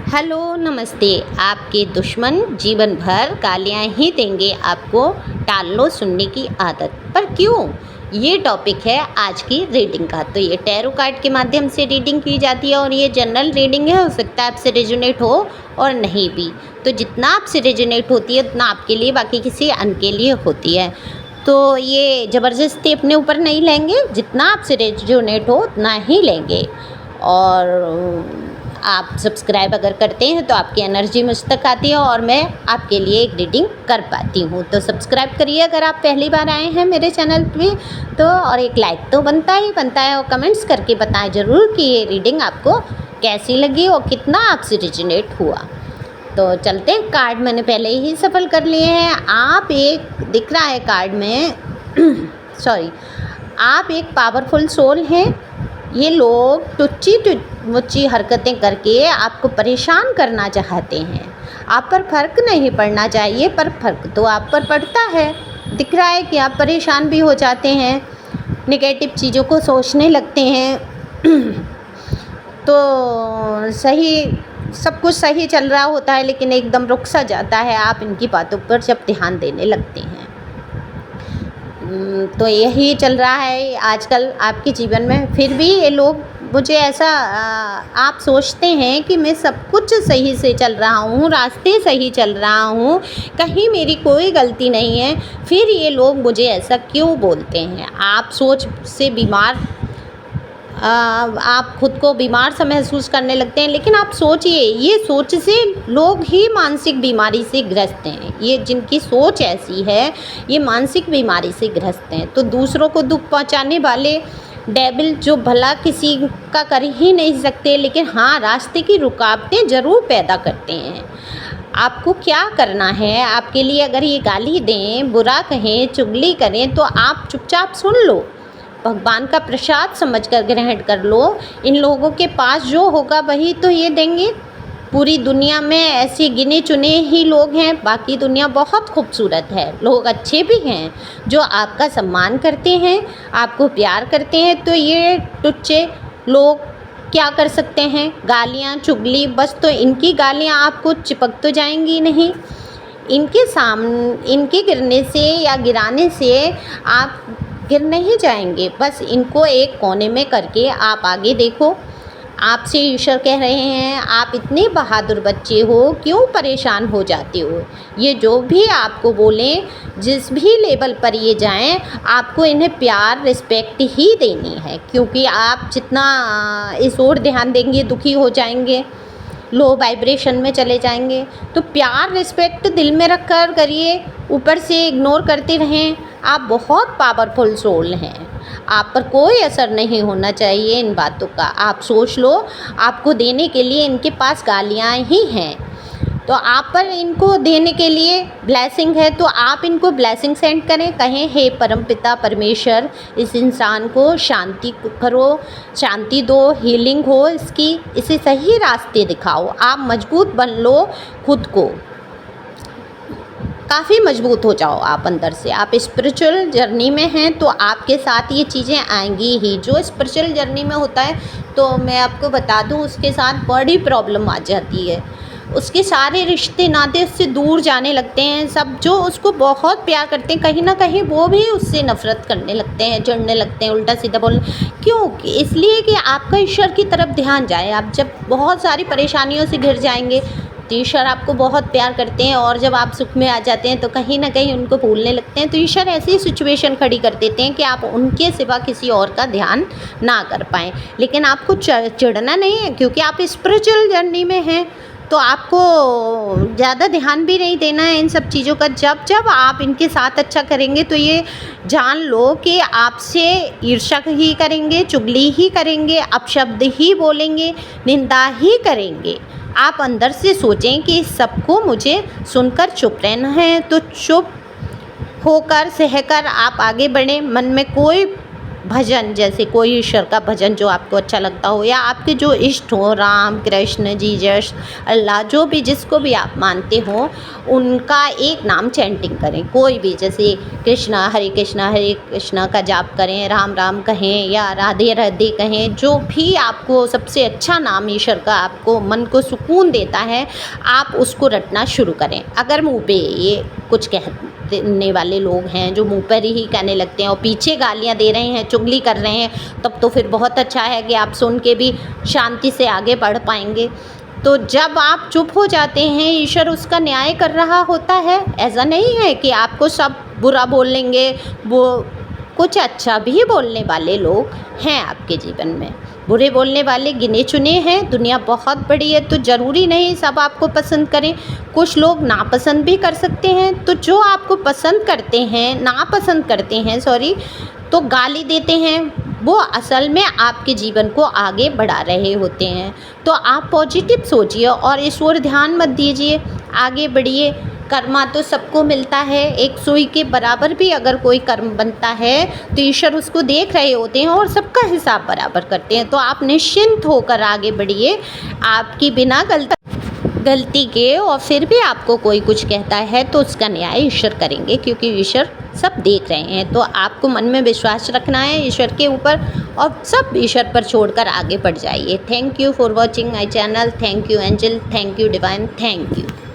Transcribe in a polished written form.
Hello नमस्ते। आपके दुश्मन जीवन भर गालियाँ ही देंगे आपको, टाल लो सुनने की आदत। पर क्यों? ये टॉपिक है आज की रीडिंग का। तो ये टैरो कार्ड के माध्यम से रीडिंग की जाती है और ये जनरल रीडिंग है। हो सकता है आपसे रेजोनेट हो और नहीं भी। तो जितना आपसे रेजोनेट होती है उतना आपके लिए, बाकी किसी अन्य के लिए होती है। तो ये ज़बरदस्ती अपने ऊपर नहीं लेंगे, जितना आपसे रेजोनेट हो उतना ही लेंगे। और आप सब्सक्राइब अगर करते हैं तो आपकी एनर्जी मुझ तक आती है और मैं आपके लिए एक रीडिंग कर पाती हूँ। तो सब्सक्राइब करिए अगर आप पहली बार आए हैं मेरे चैनल पे तो, और एक लाइक तो बनता ही बनता है। और कमेंट्स करके बताएं ज़रूर कि ये रीडिंग आपको कैसी लगी और कितना आपसे रिजोनेट हुआ। तो चलते हैं, कार्ड मैंने पहले ही सफल कर लिए हैं। आप एक दिख रहा है कार्ड में सॉरी, आप एक पावरफुल सोल हैं। ये लोग टुच्ची मुच्ची हरकतें करके आपको परेशान करना चाहते हैं। आप पर फ़र्क नहीं पड़ना चाहिए, पर फ़र्क तो आप पर पड़ता है। दिख रहा है कि आप परेशान भी हो जाते हैं, नेगेटिव चीज़ों को सोचने लगते हैं। तो सब कुछ सही चल रहा होता है लेकिन एकदम रुक सा जाता है आप इनकी बातों पर जब ध्यान देने लगते हैं। तो यही चल रहा है आजकल आपके जीवन में। फिर भी ये लोग मुझे ऐसा आप सोचते हैं कि मैं सब कुछ सही से चल रहा हूँ, रास्ते सही चल रहा हूँ, कहीं मेरी कोई गलती नहीं है, फिर ये लोग मुझे ऐसा क्यों बोलते हैं। आप सोच से बीमार, आप खुद को बीमार सा महसूस करने लगते हैं। लेकिन आप सोचिए, ये सोच से लोग ही मानसिक बीमारी से ग्रस्त हैं। ये जिनकी सोच ऐसी है ये मानसिक बीमारी से ग्रस्त हैं। तो दूसरों को दुख पहुंचाने वाले डेविल जो भला किसी का कर ही नहीं सकते, लेकिन हाँ रास्ते की रुकावटें ज़रूर पैदा करते हैं। आपको क्या करना है, आपके लिए अगर ये गाली दें, बुरा कहें, चुगली करें तो आप चुपचाप सुन लो, भगवान का प्रसाद समझकर ग्रहण कर लो। इन लोगों के पास जो होगा वही तो ये देंगे। पूरी दुनिया में ऐसे गिने चुने ही लोग हैं, बाकी दुनिया बहुत खूबसूरत है। लोग अच्छे भी हैं जो आपका सम्मान करते हैं, आपको प्यार करते हैं। तो ये टुच्चे लोग क्या कर सकते हैं, गालियाँ चुगली, बस। तो इनकी गालियाँ आपको चिपक तो जाएंगी नहीं, इनके गिरने से या गिराने से आप गिर नहीं जाएंगे। बस इनको एक कोने में करके आप आगे देखो। आपसे ईश्वर कह रहे हैं आप इतने बहादुर बच्चे हो, क्यों परेशान हो जाते हो। ये जो भी आपको बोलें, जिस भी लेवल पर ये जाएं, आपको इन्हें प्यार रिस्पेक्ट ही देनी है। क्योंकि आप जितना इस ओर ध्यान देंगे दुखी हो जाएंगे, लो वाइब्रेशन में चले जाएंगे। तो प्यार रिस्पेक्ट दिल में रख कर करिए, ऊपर से इग्नोर करते रहें। आप बहुत पावरफुल सोल हैं, आप पर कोई असर नहीं होना चाहिए इन बातों का। आप सोच लो, आपको देने के लिए इनके पास गालियाँ ही हैं। तो आप पर इनको देने के लिए ब्लेसिंग है, तो आप इनको ब्लेसिंग सेंड करें। कहें हे परमपिता परमेश्वर, इस इंसान को शांति करो, शांति दो, हीलिंग हो इसकी, इसे सही रास्ते दिखाओ। आप मजबूत बन लो खुद को, काफ़ी मजबूत हो जाओ आप अंदर से। आप स्पिरिचुअल जर्नी में हैं तो आपके साथ ये चीज़ें आएंगी ही। जो स्पिरिचुअल जर्नी में होता है तो मैं आपको बता दूं, उसके साथ बड़ी प्रॉब्लम आ जाती है। उसके सारे रिश्ते नाते उससे दूर जाने लगते हैं। सब जो उसको बहुत प्यार करते हैं, कहीं ना कहीं वो भी उससे नफ़रत करने लगते हैं, चिढ़ने लगते हैं, उल्टा सीधा बोलने। क्यों? इसलिए कि आपका ईश्वर की तरफ ध्यान जाए। आप जब बहुत सारी परेशानियों से घिर जाएंगे तो ईश्वर आपको बहुत प्यार करते हैं, और जब आप सुख में आ जाते हैं तो कहीं ना कहीं उनको भूलने लगते हैं। तो ईश्वर ऐसी सिचुएशन खड़ी कर देते हैं कि आप उनके सिवा किसी और का ध्यान ना कर पाएँ। लेकिन आपको चिढ़ना नहीं है, क्योंकि आप स्पिरिचुअल जर्नी में हैं। तो आपको ज़्यादा ध्यान भी नहीं देना है इन सब चीज़ों का। जब आप इनके साथ अच्छा करेंगे तो ये जान लो कि आपसे ईर्ष्या ही करेंगे, चुगली ही करेंगे, अपशब्द ही बोलेंगे, निंदा ही करेंगे। आप अंदर से सोचें कि सबको मुझे सुनकर चुप रहना है, तो चुप होकर सहकर आप आगे बढ़ें। मन में कोई भजन, जैसे कोई ईश्वर का भजन जो आपको अच्छा लगता हो, या आपके जो इष्ट हो, राम, कृष्ण, जीसस, अल्लाह, जो भी जिसको भी आप मानते हो, उनका एक नाम चैंटिंग करें। कोई भी, जैसे कृष्णा हरे कृष्णा का जाप करें, राम राम कहें या राधे राधे कहें, जो भी आपको सबसे अच्छा नाम ईश्वर का आपको मन को सुकून देता है, आप उसको रटना शुरू करें। अगर मुँह पे ये कुछ कहने वाले लोग हैं जो मुँह पर ही कहने लगते हैं और पीछे गालियाँ दे रहे हैं, चुगली कर रहे हैं, तब तो फिर बहुत अच्छा है कि आप सुन के भी शांति से आगे बढ़ पाएंगे। तो जब आप चुप हो जाते हैं, ईश्वर उसका न्याय कर रहा होता है। ऐसा नहीं है कि आपको सब बुरा बोलेंगे, वो कुछ अच्छा भी बोलने वाले लोग हैं आपके जीवन में। बुरे बोलने वाले गिने चुने हैं, दुनिया बहुत बड़ी है, तो ज़रूरी नहीं सब आपको पसंद करें। कुछ लोग नापसंद भी कर सकते हैं। तो जो आपको पसंद करते हैं, नापसंद करते हैं, तो गाली देते हैं, वो असल में आपके जीवन को आगे बढ़ा रहे होते हैं। तो आप पॉजिटिव सोचिए और इस ओर ध्यान मत दीजिए, आगे बढ़िए। कर्मा तो सबको मिलता है, एक सुई के बराबर भी अगर कोई कर्म बनता है तो ईश्वर उसको देख रहे होते हैं और सबका हिसाब बराबर करते हैं। तो आप निश्चिंत होकर आगे बढ़िए, आपकी बिना गलती के, और फिर भी आपको कोई कुछ कहता है तो उसका न्याय ईश्वर करेंगे, क्योंकि ईश्वर सब देख रहे हैं। तो आपको मन में विश्वास रखना है ईश्वर के ऊपर और सब ईश्वर पर छोड़कर आगे बढ़ जाइए। Thank you for watching my channel. Thank you angel, thank you divine, thank you.